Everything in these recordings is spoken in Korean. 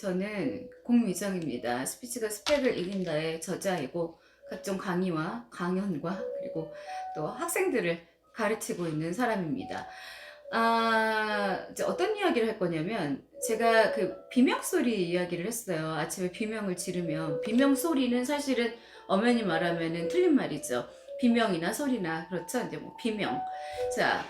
저는 공미정입니다. 스피치가 스펙을 이긴다의 저자이고 각종 강의와 강연과 그리고 또 학생들을 가르치고 있는 사람입니다. 이제 어떤 이야기를 할 거냐면 제가 그 비명 소리 이야기를 했어요. 아침에 비명을 지르면 비명 소리는 사실은 엄연히 말하면은 틀린 말이죠. 비명이나 소리나 그렇죠. 이제 뭐 비명. 자,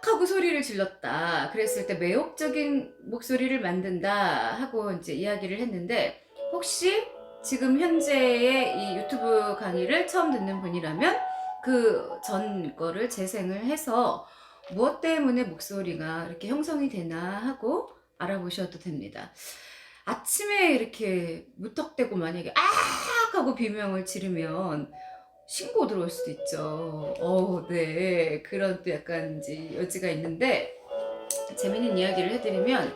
하고 소리를 질렀다. 그랬을 때 매혹적인 목소리를 만든다 하고 이제 이야기를 했는데 혹시 지금 현재의 이 유튜브 강의를 처음 듣는 분이라면 그 전 거를 재생을 해서 무엇 때문에 목소리가 이렇게 형성이 되나 하고 알아보셔도 됩니다. 아침에 이렇게 무턱대고 만약에 하고 비명을 지르면 신고 들어올 수도 있죠. 네. 그런 또 약간 이제 여지가 있는데, 재밌는 이야기를 해드리면,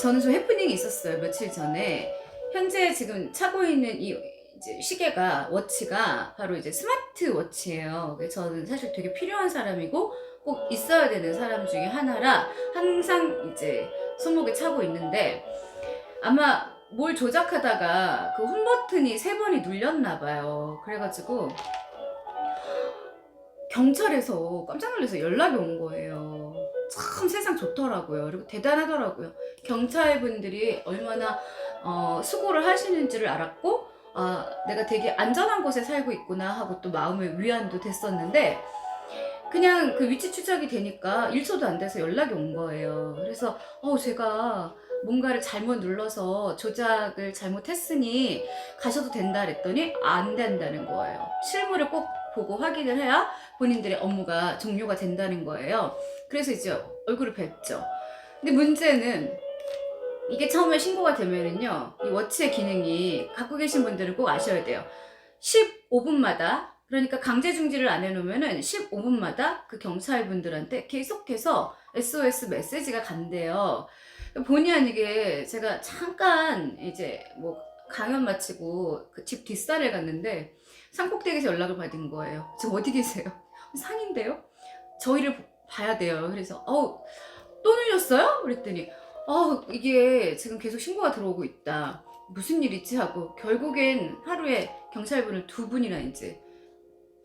저는 좀 해프닝이 있었어요. 며칠 전에. 현재 지금 차고 있는 이 이제 시계가, 워치가 바로 이제 스마트 워치예요. 저는 사실 되게 필요한 사람이고, 꼭 있어야 되는 사람 중에 하나라 항상 이제 손목에 차고 있는데, 아마 뭘 조작하다가 그 홈 버튼이 3번이 눌렸나 봐요. 그래가지고 경찰에서 깜짝 놀라서 연락이 온 거예요. 참 세상 좋더라고요. 그리고 대단하더라고요. 경찰분들이 얼마나 수고를 하시는지를 알았고, 내가 되게 안전한 곳에 살고 있구나 하고 또 마음의 위안도 됐었는데, 그냥 그 위치 추적이 되니까 1초도 안 돼서 연락이 온 거예요. 그래서 제가 뭔가를 잘못 눌러서 조작을 잘못했으니 가셔도 된다 그랬더니 안 된다는 거예요. 실물을 꼭 보고 확인을 해야 본인들의 업무가 종료가 된다는 거예요. 그래서 이제 얼굴을 뵀죠. 근데 문제는 이게 처음에 신고가 되면은요, 이 워치의 기능이 갖고 계신 분들은 꼭 아셔야 돼요. 15분마다, 그러니까 강제 중지를 안 해놓으면은 15분마다 그 경찰분들한테 계속해서 SOS 메시지가 간대요. 본의 아니게 제가 잠깐 이제 뭐 강연 마치고 그 집 뒷산을 갔는데 산꼭대기에서 연락을 받은 거예요. 지금 어디 계세요? 상인데요? 저희를 봐야 돼요. 그래서 또 눌렸어요? 그랬더니 이게 지금 계속 신고가 들어오고 있다. 무슨 일이지 하고 결국엔 하루에 경찰분을 2분이나 이제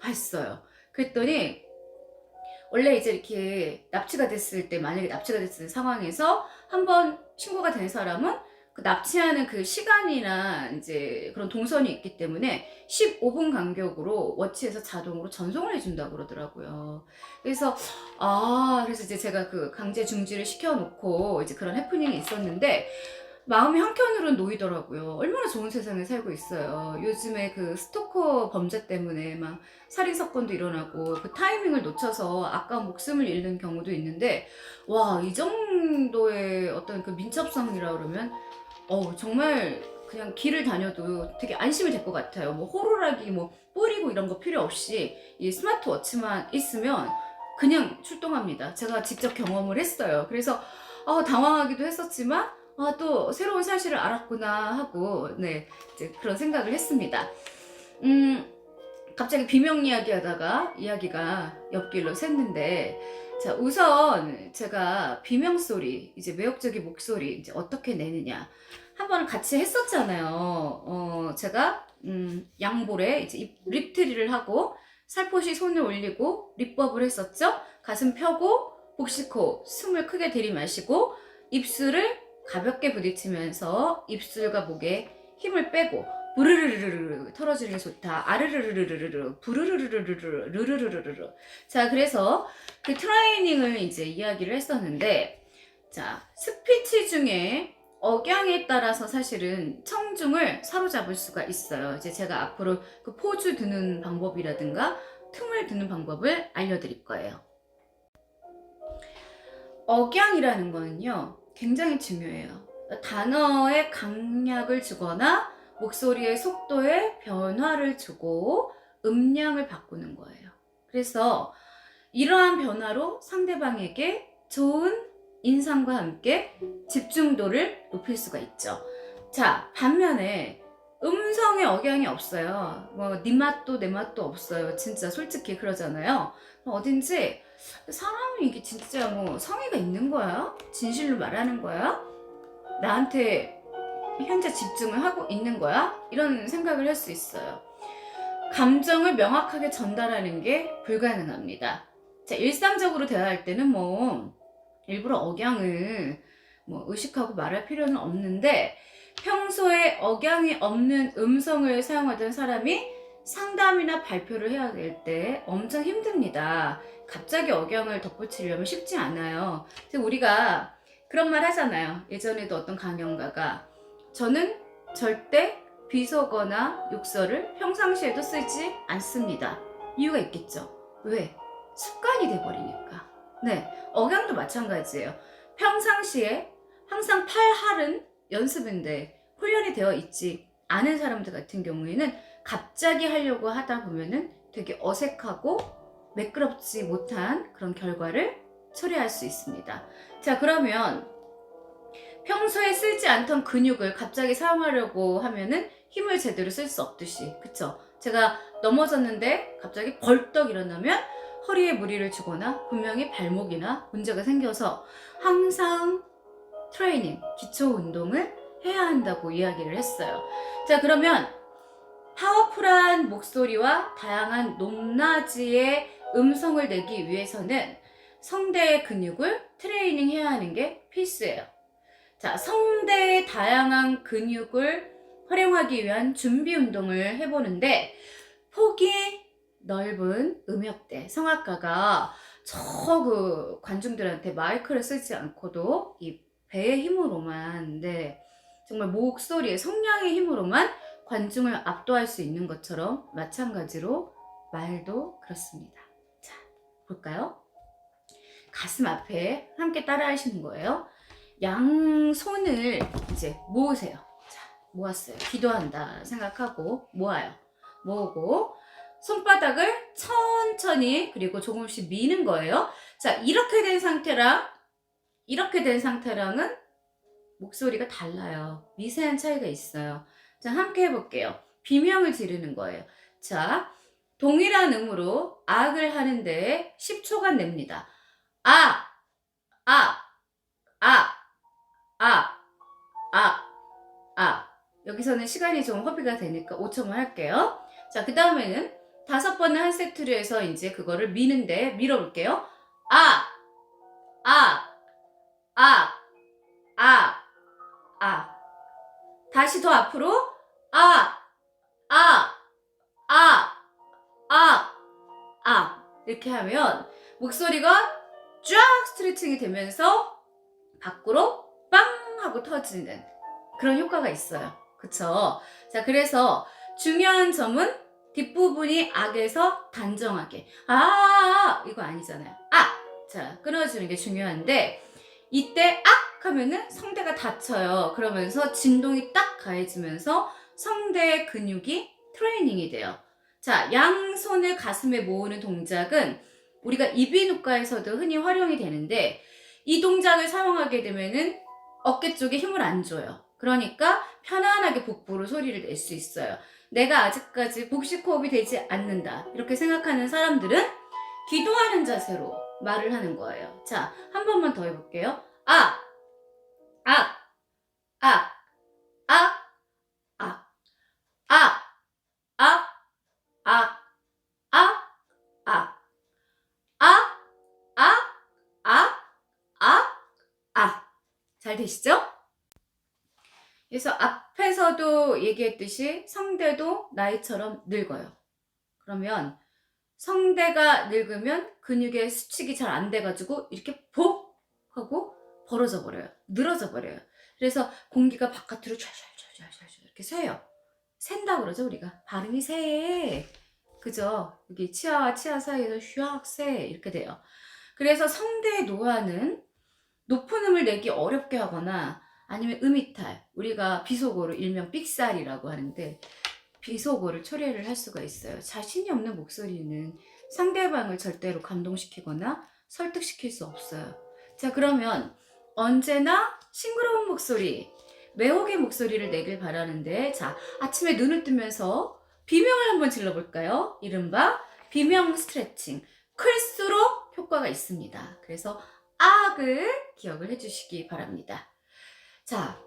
봤어요. 그랬더니 원래 이제 이렇게 납치가 됐을 때, 만약에 납치가 됐을 상황에서 한번 신고가 된 사람은 그 납치하는 그 시간이나 이제 그런 동선이 있기 때문에 15분 간격으로 워치에서 자동으로 전송을 해준다고 그러더라고요. 그래서 그래서 이제 제가 그 강제 중지를 시켜놓고 이제 그런 해프닝이 있었는데 마음이 한켠으로는 놓이더라고요. 얼마나 좋은 세상에 살고 있어요. 요즘에 그 스토커 범죄 때문에 막 살인 사건도 일어나고 그 타이밍을 놓쳐서 아까운 목숨을 잃는 경우도 있는데, 와, 이 정도의 어떤 그 민첩성이라 그러면 정말 그냥 길을 다녀도 되게 안심이 될 것 같아요. 뭐 호루라기 뭐 뿌리고 이런 거 필요 없이 이 스마트워치만 있으면 그냥 출동합니다. 제가 직접 경험을 했어요. 그래서 당황하기도 했었지만 또 새로운 사실을 알았구나 하고 네, 이제 그런 생각을 했습니다. 갑자기 비명 이야기 하다가 이야기가 옆길로 샜는데, 자, 우선 제가 비명 소리, 이제 매혹적인 목소리 이제 어떻게 내느냐 한번 같이 했었잖아요. 제가 양볼에 이제 립트리를 하고 살포시 손을 올리고 립법을 했었죠. 가슴 펴고 복식호 숨을 크게 들이마시고 입술을 가볍게 부딪히면서 입술과 목에 힘을 빼고 부르르르르 털어주는 게 좋다. 아르르르르르르 부르르르르르 르르르르르. 자, 그래서 그 트레이닝을 이제 이야기를 했었는데, 자, 스피치 중에 억양에 따라서 사실은 청중을 사로잡을 수가 있어요. 이제 제가 앞으로 그 포즈 드는 방법이라든가 틈을 드는 방법을 알려드릴 거예요. 억양이라는 거는요, 굉장히 중요해요. 단어에 강약을 주거나 목소리의 속도에 변화를 주고 음량을 바꾸는 거예요. 그래서 이러한 변화로 상대방에게 좋은 인상과 함께 집중도를 높일 수가 있죠. 자, 반면에 음성의 억양이 없어요. 뭐 네 맛도 내 맛도 없어요. 진짜 솔직히 그러잖아요. 어딘지 사람이 이게 진짜 뭐 성의가 있는 거야? 진실로 말하는 거야? 나한테 현재 집중을 하고 있는 거야? 이런 생각을 할 수 있어요. 감정을 명확하게 전달하는 게 불가능합니다. 자, 일상적으로 대화할 때는 뭐 일부러 억양을 뭐 의식하고 말할 필요는 없는데, 평소에 억양이 없는 음성을 사용하던 사람이 상담이나 발표를 해야 될 때 엄청 힘듭니다. 갑자기 억양을 덧붙이려면 쉽지 않아요. 그래서 우리가 그런 말 하잖아요. 예전에도 어떤 강연가가, 저는 절대 비속어나 욕설을 평상시에도 쓰지 않습니다. 이유가 있겠죠. 왜? 습관이 돼버리니까. 네, 억양도 마찬가지예요. 평상시에 항상 팔할은 연습인데 훈련이 되어 있지 않은 사람들 같은 경우에는 갑자기 하려고 하다 보면은 되게 어색하고 매끄럽지 못한 그런 결과를 초래할 수 있습니다. 자, 그러면 평소에 쓰지 않던 근육을 갑자기 사용하려고 하면은 힘을 제대로 쓸 수 없듯이, 그쵸? 제가 넘어졌는데 갑자기 벌떡 일어나면 허리에 무리를 주거나 분명히 발목이나 문제가 생겨서 항상 트레이닝, 기초 운동을 해야 한다고 이야기를 했어요. 자, 그러면 파워풀한 목소리와 다양한 높낮이의 음성을 내기 위해서는 성대의 근육을 트레이닝 해야 하는 게 필수예요. 자, 성대의 다양한 근육을 활용하기 위한 준비 운동을 해보는데, 폭이 넓은 음역대 성악가가 그 관중들한테 마이크를 쓰지 않고도 이 배의 힘으로만, 네, 정말 목소리의 성량의 힘으로만 관중을 압도할 수 있는 것처럼 마찬가지로 말도 그렇습니다. 자, 볼까요? 가슴 앞에 함께 따라 하시는 거예요. 양손을 이제 모으세요. 자, 모았어요. 기도한다 생각하고 모아요. 모으고 손바닥을 천천히, 그리고 조금씩 미는 거예요. 자, 이렇게 된 상태랑은 목소리가 달라요. 미세한 차이가 있어요. 자, 함께 해볼게요. 비명을 지르는 거예요. 자, 동일한 음으로 악을 하는데 10초간 냅니다. 아, 아, 아, 아, 아, 아. 여기서는 시간이 좀 허비가 되니까 5초만 할게요. 자, 그 다음에는 5번을 한 세트로 해서 이제 그거를 미는데 밀어볼게요. 아, 아, 아, 아, 아. 다시 더 앞으로. 아, 아, 아, 아, 아. 이렇게 하면 목소리가 쫙 스트레칭이 되면서 밖으로 빵 하고 터지는 그런 효과가 있어요. 그쵸? 자, 그래서 중요한 점은 뒷부분이 악에서 단정하게, 이거 아니잖아요. 자, 끊어주는 게 중요한데, 이때 하면은 성대가 닫혀요. 그러면서 진동이 딱 가해지면서 성대의 근육이 트레이닝이 돼요. 자, 양손을 가슴에 모으는 동작은 우리가 이비인후과에서도 흔히 활용이 되는데, 이 동작을 사용하게 되면은 어깨 쪽에 힘을 안 줘요. 그러니까 편안하게 복부로 소리를 낼 수 있어요. 내가 아직까지 복식호흡이 되지 않는다, 이렇게 생각하는 사람들은 기도하는 자세로 말을 하는 거예요. 자, 한 번만 더 해볼게요. 아, 아, 아, 아, 아, 아, 아, 아, 아, 아, 아. 잘 되시죠? 그래서 앞에서도 얘기했듯이 성대도 나이처럼 늙어요. 그러면 성대가 늙으면 근육의 수축이 잘 안 돼가지고 이렇게 복 하고 벌어져 버려요. 늘어져 버려요. 그래서 공기가 바깥으로 촤촤촤촤촤 이렇게 새요. 샌다 그러죠, 우리가. 발음이 새. 그죠? 여기 치아와 치아 사이에서 휘악 새 이렇게 돼요. 그래서 성대의 노화는 높은 음을 내기 어렵게 하거나 아니면 음이탈, 우리가 비속어로 일명 삑살이라고 하는데, 비속어를 처리를 할 수가 있어요. 자신이 없는 목소리는 상대방을 절대로 감동시키거나 설득시킬 수 없어요. 자, 그러면 언제나 싱그러운 목소리, 매혹의 목소리를 내길 바라는데, 자, 아침에 눈을 뜨면서 비명을 한번 질러볼까요? 이른바 비명 스트레칭. 클수록 효과가 있습니다. 그래서 악을 기억을 해주시기 바랍니다. 자,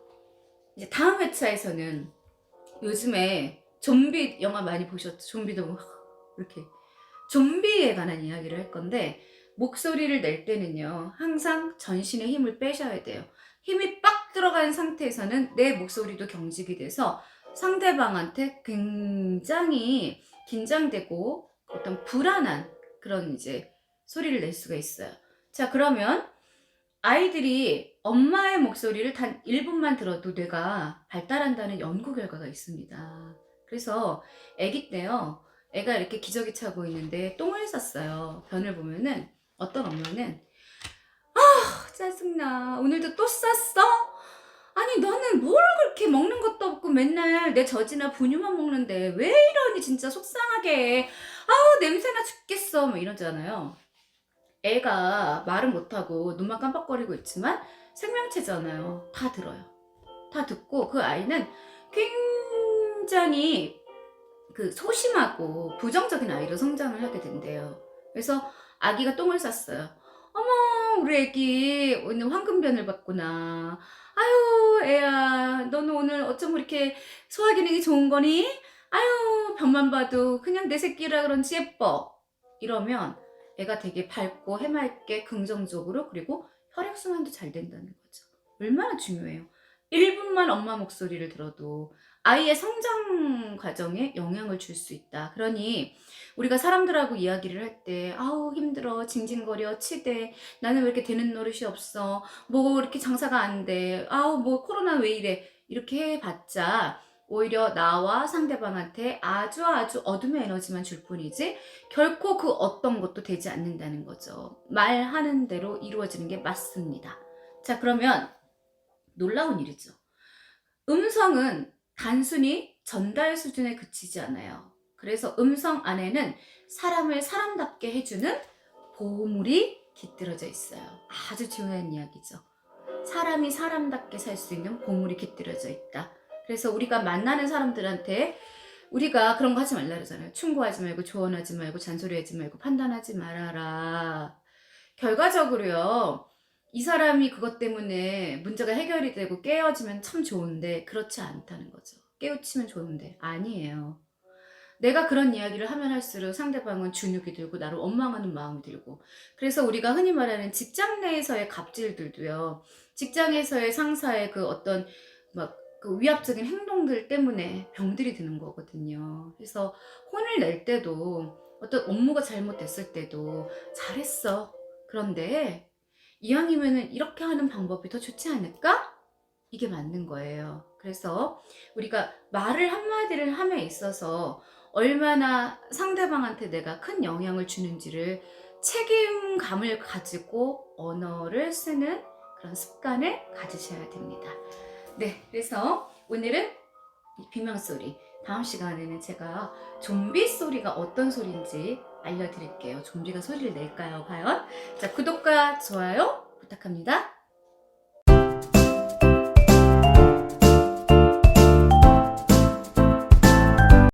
이제 다음 회차에서는 요즘에 좀비 영화 많이 보셨죠? 좀비도 막 이렇게 좀비에 관한 이야기를 할 건데 목소리를 낼 때는요 항상 전신의 힘을 빼셔야 돼요. 힘이 빡 들어간 상태에서는 내 목소리도 경직이 돼서 상대방한테 굉장히 긴장되고 어떤 불안한 그런 이제 소리를 낼 수가 있어요. 자, 그러면 아이들이 엄마의 목소리를 단 1분만 들어도 뇌가 발달한다는 연구 결과가 있습니다. 그래서 아기 때요, 애가 이렇게 기저귀 차고 있는데 똥을 쌌어요. 변을 보면은 어떤 엄마는 짜증나. 오늘도 또 쌌어? 아니 너는 뭘 그렇게 먹는 것도 없고 맨날 내 젖이나 분유만 먹는데 왜 이러니 진짜 속상하게. 아우 냄새나 죽겠어. 뭐 이러잖아요. 애가 말은 못하고 눈만 깜빡거리고 있지만 생명체잖아요. 다 들어요. 다 듣고 그 아이는 굉장히 그 소심하고 부정적인 아이로 성장을 하게 된대요. 그래서 아기가 똥을 쌌어요. 어머 우리 애기 오늘 황금변을 봤구나. 아유 애야 너는 오늘 어쩜 이렇게 소화기능이 좋은 거니? 아유 변만 봐도 그냥 내 새끼라 그런지 예뻐. 이러면 애가 되게 밝고 해맑게 긍정적으로 그리고 혈액순환도 잘 된다는 거죠. 얼마나 중요해요. 1분만 엄마 목소리를 들어도 아이의 성장 과정에 영향을 줄 수 있다. 그러니 우리가 사람들하고 이야기를 할 때 아우 힘들어 징징거려 치대 나는 왜 이렇게 되는 노릇이 없어 뭐 이렇게 장사가 안 돼 아우 뭐 코로나 왜 이래 이렇게 해봤자 오히려 나와 상대방한테 아주 어둠의 에너지만 줄 뿐이지 결코 그 어떤 것도 되지 않는다는 거죠. 말하는 대로 이루어지는 게 맞습니다. 자, 그러면 놀라운 일이죠. 음성은 단순히 전달 수준에 그치지 않아요. 그래서 음성 안에는 사람을 사람답게 해주는 보물이 깃들어져 있어요. 아주 중요한 이야기죠. 사람이 사람답게 살 수 있는 보물이 깃들어져 있다. 그래서 우리가 만나는 사람들한테 우리가 그런 거 하지 말라 그러잖아요. 충고하지 말고 조언하지 말고 잔소리하지 말고 판단하지 말아라. 결과적으로요. 이 사람이 그것 때문에 문제가 해결이 되고 깨어지면 참 좋은데 그렇지 않다는 거죠. 깨우치면 좋은데 아니에요. 내가 그런 이야기를 하면 할수록 상대방은 주눅이 들고 나를 원망하는 마음이 들고 그래서 우리가 흔히 말하는 직장 내에서의 갑질들도요. 직장에서의 상사의 그 어떤 막 그 위압적인 행동들 때문에 병들이 드는 거거든요. 그래서 혼을 낼 때도 어떤 업무가 잘못됐을 때도 잘했어. 그런데 이왕이면은 이렇게 하는 방법이 더 좋지 않을까? 이게 맞는 거예요. 그래서 우리가 말을 한마디를 함에 있어서 얼마나 상대방한테 내가 큰 영향을 주는지를 책임감을 가지고 언어를 쓰는 그런 습관을 가지셔야 됩니다. 네, 그래서 오늘은 이 비명소리, 다음 시간에는 제가 좀비 소리가 어떤 소리인지 알려드릴게요. 좀비가 소리를 낼까요, 과연? 자, 구독과 좋아요 부탁합니다.